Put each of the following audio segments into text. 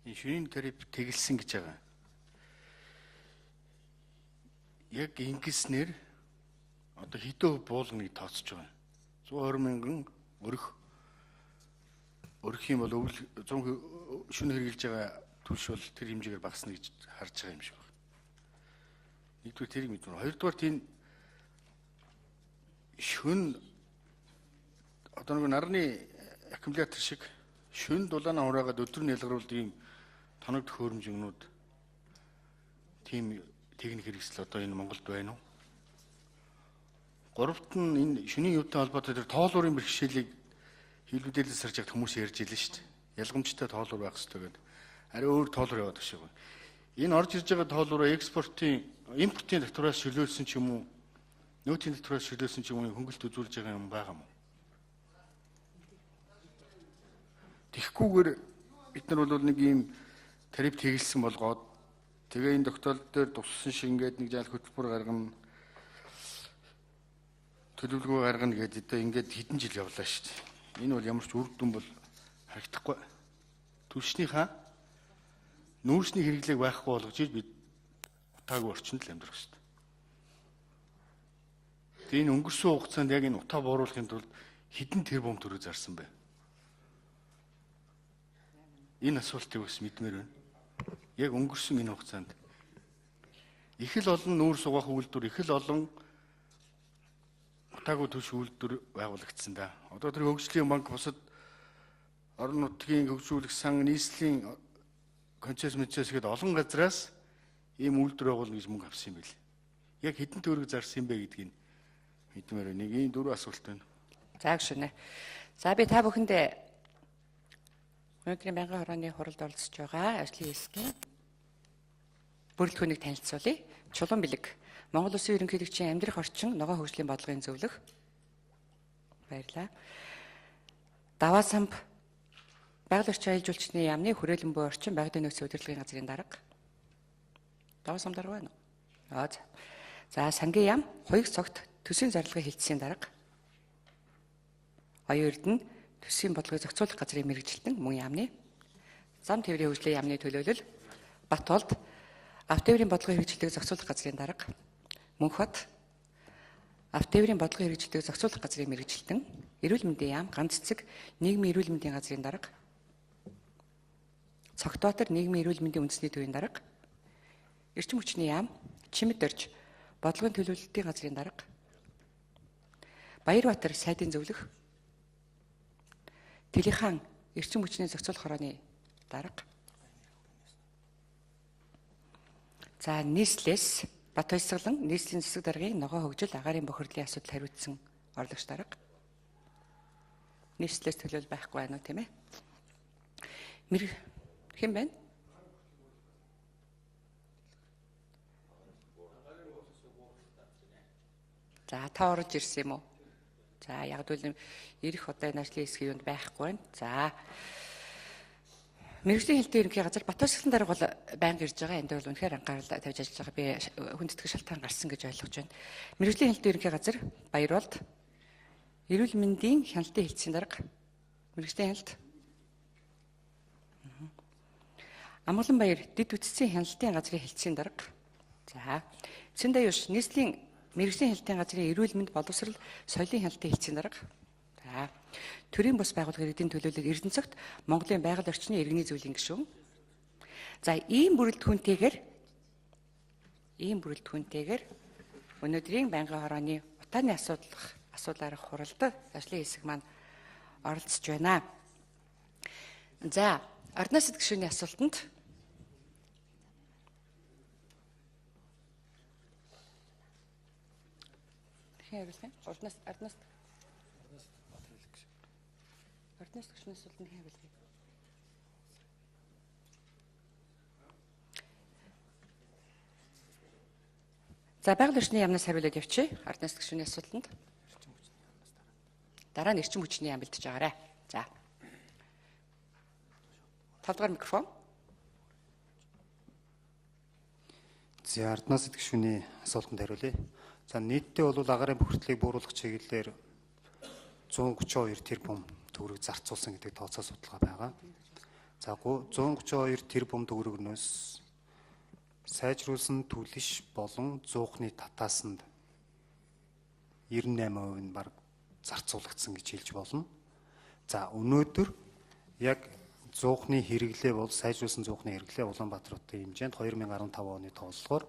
Энэ шөнийн тариф тэгэлсэн гэж байгаа. Яг ингэснээр одоо хэдэн хувь буулгыг тооцож байгаа. 120 мянган өрх юм бол 100 шөнө хэрэгжилж байгаа түлш бол тэр хэмжээгээр багасна гэж харж байгаа юм шиг байна. Нэгдүгээр тэрийг мэдвэр. Хоёрдугаар тийм шөн одоо нэг нарны аккумулятор шиг шөн дулаана хураагаад өдөр нь ялгаруулдаг ийм тоног төхөөрөмжнүүд тийм техник хэрэгсэл одоо энэ Монголд байна уу? Гуравт нь энэ шөнийн юутай холбоотой тэр тоолуурын бэрхшээлийг хэлбэлээс сарж явах хүмүүс ярьж илэн шүү дээ. Ялгамжтай тоолуур байх хэрэгтэй гэдэг. Арай өөр тоолуур яваад шиг байна. Энэ орж ирж байгаа тоолуураа импортын татвараас шилжүүлсэн ч юм уу, нөөцийн татвараас шилжүүлсэн ч юм уу хөнгөлт үзүүлж байгаа юм байгаа юм уу? Тэгхгүйгээр бид нар бол нэг ийм тариф тэгэлсэн болгоод тэгээ энэ тогтоол дээр туссан шиг ингээд нэг жаал хөтөлбөр гаргана, төлөвлөгөө гаргана гэдэг одоо ингээд хэдэн жил явлаа шүү дээ. Энэ бол ямар ч үр дүн бол харагдахгүй. Түлшнийхаа нүүрсний хэрэглээг байхгүй болгож ил бид утаагүй орчинд л амьдрах шүү дээ. Тэгээ энэ өнгөрсөн хугацаанд яг энэ утаа бууруулахын тулд хэдэн тэрбум төгрөг зарсан бэ? Энэ асуултыг бас мэдмээр байна. Яг өнгөрсөн энэ хугацаанд их л олон нүүрс угаах үйлдвэр, их л олон утаагүй түлш үйлдвэр байгуулагдсан да. Одоо тэр хөгжлийн банк бусад орон нутгийн хөгжүүлэх сан, нийслэлийн концесс гэхэд олон газраас ийм үйлдвэр байгуулна гэж мөнгө авсан юм байл. Яг хэдэн төгрөг зарсан юм бэ гэдгийг мэдмээр байна. Нэг ийм дөрвөн асуулт байна. За гүшүнэ. За би та бүхэндээ өнөөдрийн байнгын хорооны хуралд оролцож байгаа ажлын хэсгийн бүрэлдэхүүнийг танилцуулъя. Чулуун бэлэг. Монгол Улсын ерөнхийлөгчийн амьдрах орчин ногоон хөгжлийн бодлогын зөвлөх. Баярлалаа. Даваа самб байгаль орчин аялал жуулчдын яамны хүрээлэн буй орчин байгалийн нөөцийн удирдлагын газрын дарга. Даваа самб дарга байна уу? За сангийн яам хоёрт цогт төсвийн зарлагын хилцээний дарга. Оюун эрдэнэ төсвийн бодлогыг зохицуулах газрын мэргэжилтэн мөн яамны зам тээврийн хөгжлийн яамны төлөөлөл Батболд автотээврийн бодлогын хэрэгжилтийг зохицуулах газрын дарга. Мөнхбат автотээврийн бодлогын хэрэгжилтийг зохицуулах газрын мэргэжилтэн эрүүл мэндийн яам ганц цэцэг нийгмийн эрүүл мэндийн газрын дарга. Цогтбаатар нийгмийн эрүүл мэндийн үндэсний төвийн дарга. Эрчим хүчний яам Чимэд орж бодлогын төлөвлөлтийн газрын дарга. Баярбаатар сайдын зөвлөх Телехан эрчим хүчний зохицуулах хорооны дарга. За нийслэлээс Бат Баясгалан нийслэлийн засаг даргын ногоон хөгжил агаарын бохирдлын асуудал хариуцсан орлогч дарга. Нийслэлээс төлөөл байхгүй байна уу тийм ээ? Хэн байна? За та орж ирсэн юм уу? За яг л ирэх одоо энэ ажлын хэсгийн юунд байхгүй байна. За мэргэжлийн хэлтийн ерөнхий газар Бат Баясгалан дарга бол байнга ирж байгаа. Энд бол үнэхээр анхаарал тавьж ажиллаж байгаа. Би хүндэтгэх шалтгаан гарсан гэж ойлгож байна. Мэргэжлийн хэлтийн ерөнхий газар Баярболд эрүүл мэндийн хяналтын хэлтсийн дарга. Мэргэжлийн хяналт Амгалан баяр дэд үтцийн хяналтын газрын хэлтсийн дарга. За Цэндаюш нийслэлийн мэргэжлийн хэлтийн газрын эрүүл мэнд боловсрал соёлын хяналтын хэлтсийн дарга. За төрийн бус байгууллага иргэдийн төлөөлөл Эрдэнэцэгт Монголын байгаль орчны иргэний зөвлөлийн гишүүн. За ийм бүрэлдэхүүнтэйгээр өнөөдрийн байнгын хорооны утааны асуудлаар хуралд ажлын хэсэг маань оролцож байна. За ордноос гишүүний асуултанд хэн хариулна? Ордноос гишүүний асуултанд хэн хариулна? За байгаль орчны яамнаас хариулаад явчих. Ордноос гишүүний асуултанд. Дараа нь эрчим хүчний яам бэлдэж байгаарай. За. 5 дугаар микрофон. За ордноос гишүүний асуултанд хариулъя. За нийтдээ бол агаарын бохирдлыг бууруулах чиглэлээр 132 тэрбум төгрөг зарцуулсан гэдэг тооцоо судалгаа байгаа. За 132 тэрбум төгрөгнөөс сайжруулсан түлш болон зуухны татаасанд 98% нь баг зарцуулагдсан гэж хэлж болно. За өнөөдөр яг зуухны хэрэглээ бол сайжруулсан зуухны хэрэглээ Улаанбаатар хотын хэмжээнд 2015 оны тооллогоор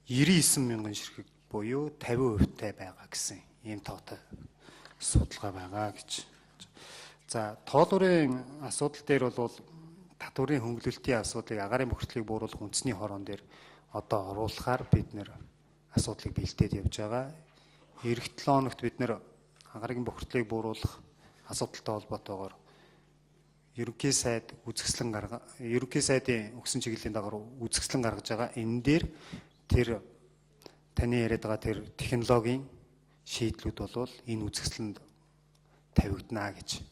99 мянган ширхэг буюу 50%-тай байгаа гэсэн ийм тоотой судалгаа байгаа гэж. За тоолуурын асуудал дээр бол татварын хөнгөлөлтийн асуудлыг агаарын бохирдлыг бууруулах үндэсний хорон дээр одоо оруулахаар бид нэр асуудлыг бэлдээд явж байгаа. Эх 7 хоногт бид нэр агаарын бохирдлыг бууруулах асуудалтай холбоотойгоор ерөнхий сайдын өгсөн чиглэлийн дагуу үзэсгэлэн гаргаж байгаа. Энэ дээр тэр таны яриад байгаа тэр технологийн шийдлүүд бол энэ үзэсгэлэнд тавигдана гэж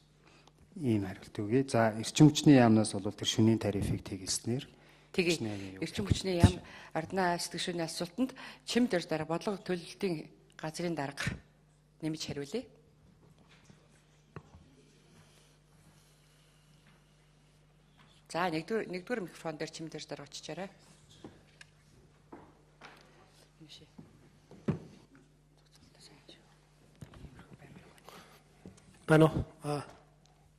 ийм хариулт өгье. За эрчим хүчний яамнаас бол тэр шөнийн тарифыг тэгэлснээр Тэгээ эрчим хүчний яам арднаа сэтгэгчний асуултанд чим дээр дараа бодлого төлөлтийн газрын дарга нэмж хариулъя. За нэгдүгээр микрофон дээр чим дээр дараа очичаарай. Бано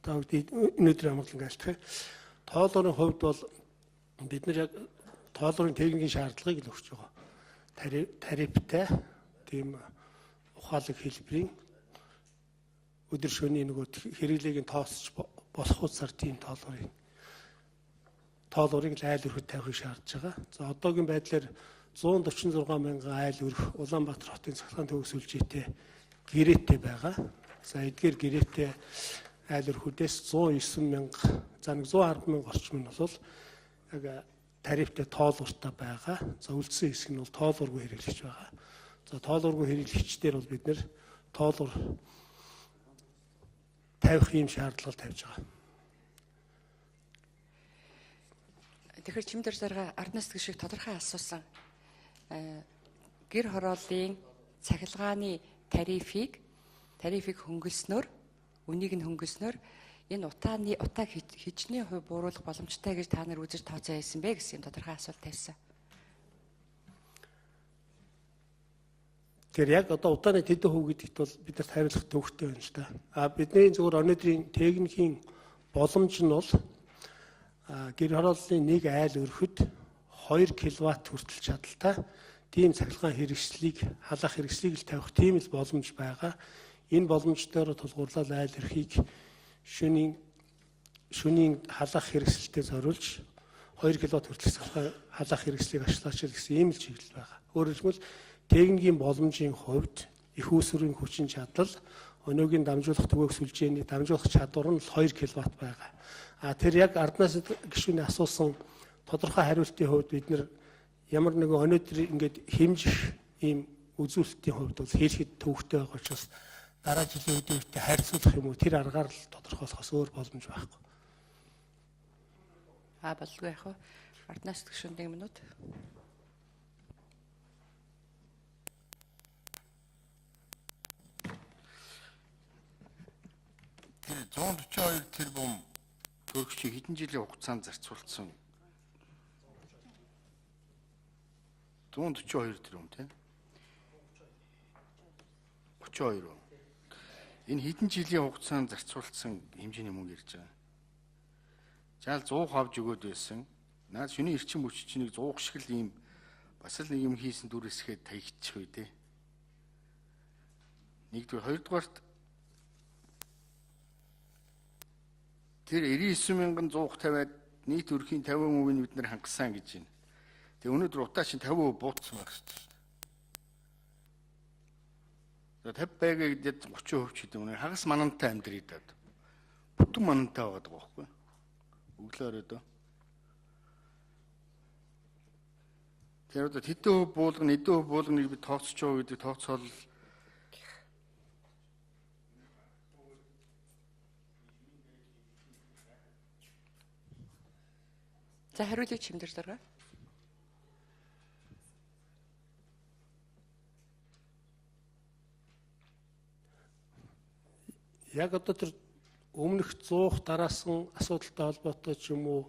өнөөдөр амгалан айлтгая. Тооллогын хувьд бол бид нар яг тооллогын техникийн шаардлагыг л өгч байгаа. Тарифтай тийм ухаалаг хэлбэрийн өдөр шөнийн нөгөө хэрэглээг нь тооцож болох усаар тийм тооллогыг айл өрхөд тавихыг шаардж байгаа. За одоогийн байдлаар 146 мянган айл өрх Улаанбаатар хотын цахилгаан төвөс сүлжээтэй гэрээтэй байгаа. За эдгээр гэрээтэй айл өрхүүдээс 109 мянга, за 110 мянга орчим нь бол яг тарифтай тоолууртай байгаа. За үлдсэн хэсэг нь бол тоолуургүй хэрэглэгч байгаа. За тоолуургүй хэрэглэгчдэр бол бид нэр тоолуур тавих юм шаардлага тавьж байгаа. Тэгэхээр чим дээр дараа арднаас гişиг тодорхой асуусан гэр хорооллын цахилгааны тарифыг хөнгөлснөөр үнийг нь хөнгөлснөөр энэ утааг хичнээн хувь бууруулах боломжтой гэж та нар үзэж тооцоо хийсэн бэ гэсэн тодорхой асуулт тавьсан. Тэгэхээр яг одоо утааны тэдэн хөв гэдэгт бол бидэрт хариулах төвхтэй байна л да. Бидний зөвхөн өнөөдрийн техникийн боломж нь бол гэр хорооллын нэг айл өрхөд 2 кВт хүртэл чадaltaй тийм цахилгаан хэрэгслийг халаах хэрэгслийг л тавих тийм л боломж байгаа. Энэ боломжтойгоор тулгуурлал айл өрхийг шөнийн халаах хэрэгсэлтэй зориулж 2 кВт хүртэл цахилгаан халаах хэрэгслийг ашиглаач гэсэн ийм л чиглэл байгаа. Өөрөөр хэлбэл техникийн боломжийн хувьд их үүсвэрийн хүчин чадал өнөөгийн дамжуулах түгээх сүлжээний дамжуулах чадвар нь 2 кВт байгаа. Тэр яг арднаас гишүүний асуусан тодорхой хариултын хувьд бид нэр ямар нэгэн өнөөдөр ингээд хэмжих ийм үзүүлэлтийн хувьд бол хэлэхэд төвөгтэй байгаа учраас дараа жилийн үеийнхтэй харьцуулах юм уу тэр аргаар л тодорхойлохоос өөр боломж байхгүй. Болгүй яах вэ? Арднаас гишүүн 1 минут. Тэр 142 тэрбум төгрөг чи хэдэн жилийн хугацаанд зарцуулсан? 142 тэрбум тийм. 32. Энэ хэдэн жилийн хугацаанд зарцуулсан хэмжээний мөнгө ирж байгаа. Жаал 100 авч өгөөд байсан. Наад шөнийн эрчим хүч чинь нэг 100 шиг л ийм бас л нэг юм хийсэн дүрсгээд таягдчих үү дээ. Нэгдүгээр, хоёрдугаарт тэр 99,150-аад нийт өрхийн 50%-ийг бид нэр хангасан гэж байна. Тэгээ өнөөдөр утаа чинь 50% буутсан байна шүү дээ. За 50 байгаа гэдэг 30% ч гэдэг нь хагас манантай амьдрий даа. Бүтэн манантай байгаа даа байхгүй. Өглөө оройдоо. Тэр одоо хэдэн хөв буулгана, хэдэн хөв буулганыг бид тооцож байгаа гэдэг тооцоол За хариулъя чимдэр дараа. Яг одоо тэр өмнөх 100 дараасан асуудалтай холбоотой ч юм уу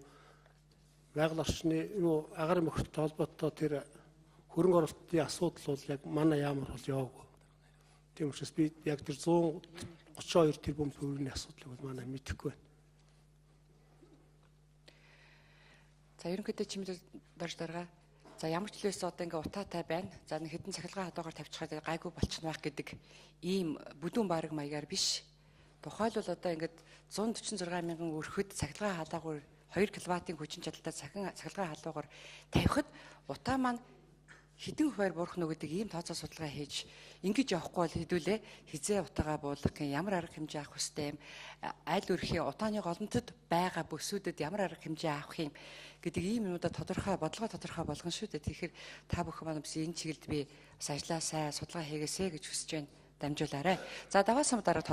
байгаль орчны агаар мөхөлтэй холбоотой тэр хөрөнгө оруулалтын асуудал бол яг манай яамар бол яваагүй. Тийм учраас би яг тэр 132 тэрбум төгрөгийн асуудлыг бол манай мэдэхгүй байна. За ерөнхийдөө чимэл дорж дарга. За ямар ч хэлээс одоо ингээ утаатай байна. За нэг хэдэн цахилгаан хадуугаар тавьчихад гайгүй болчихно байх гэдэг ийм бүдүүн бараг маягаар биш. Тухайлбал одоо ингээд 146 мянган өрхөд цахилгаан халаагаар 2 кВт-ийн хүчин чадалтай цахилгаан халуугаар тавихад утаа маань хэдэн хувиар буурах нь гэдэг ийм тооцоо судалгаа хийж ингэж явахгүй бол хэдүүлээ хизээ утаагаа буулгах гэн ямар арга хэмжээ авах ёстой юм, аль өрхийн утааны голомтод байгаа бүсүүдэд ямар арга хэмжээ авах юм гэдэг ийм юмудаа бодлого тодорхой болгон шүү дээ. Тэгэхээр та бүхэн маань бас энэ чиглэлд би бас ажилласаа судалгаа хийгээсэй гэж хүсэж байна. Дамжуулаарай. За даваа сам дараа